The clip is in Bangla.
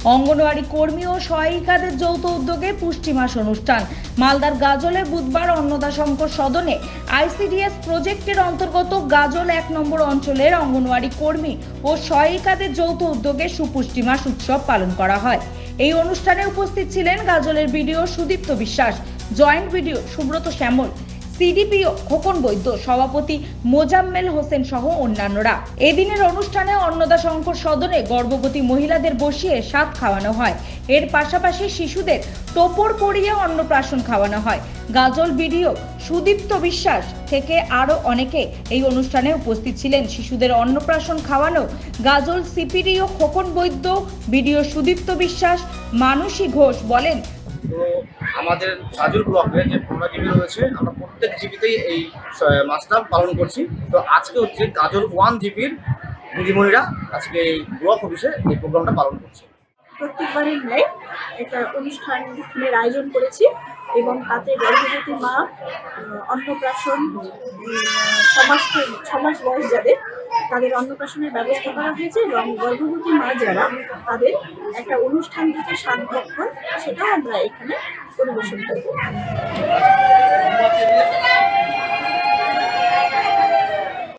অঙ্গনওয়াড়ি কর্মী ও সহায়িকাদের যৌথ উদ্যোগে পুষ্টি মাস অনুষ্ঠান। মালদার গাজলে বুধবার অন্নদাশঙ্কর সদনে আইসিডিএস প্রজেক্টের অন্তর্গত গাজল 1 নম্বর অঞ্চলের অঙ্গনওয়াড়ি কর্মী ও সহায়িকাদের যৌথ উদ্যোগে সুপুষ্টি মাস উৎসব পালন করা হয়। এই অনুষ্ঠানে উপস্থিত ছিলেন গাজলের বিডিও সুদীপ্ত বিশ্বাস, জয়েন্ট বিডিও সুব্রত শ্যামল, সিডিপিও খোকন বৈদ্য, সভাপতি মোজাম্মেল হোসেন সহ অন্যান্যরা। এদিনের অনুষ্ঠানে অন্নদাশঙ্কর সদনে গর্ভবতী মহিলাদের বসিয়ে সাত খাওয়ানো হয়। এর পাশাপাশি শিশুদের টোপর পরিয়ে অন্নপ্রাশন খাওয়ানো হয়। গাজল বিডিও সুদীপ্ত বিশ্বাস থেকে আরো অনেকে এই অনুষ্ঠানে উপস্থিত ছিলেন। শিশুদের অন্নপ্রাশন খাওয়ানো গাজল সিপিডিও খোকন বৈদ্য, বিডিও সুদীপ্ত বিশ্বাস, মানসী ঘোষ বলেন, তো আমাদের গাজল ব্লকে যে 15 জিবি রয়েছে, আমরা প্রত্যেক জিবিতেই এই মাসটা পালন করছি। তো আজকে হচ্ছে গাজল 1 জিবির দিদিমণিরা আজকে এই ব্লক অফিসে এই প্রোগ্রামটা পালন করছে। প্রত্যেকবারের ন্যায় একটা অনুষ্ঠানের আয়োজন করেছি এবং তাতে গর্ভবতী মা, অন্নপ্রাশন, 6 মাস বয়স যাদের তাদের অন্নপ্রাশনের ব্যবস্থা করা হয়েছে এবং গর্ভবতী মা যারা তাদের একটা অনুষ্ঠান থেকে সাত ভক্ষণ সেটাও আমরা এখানে পরিবেশন করব।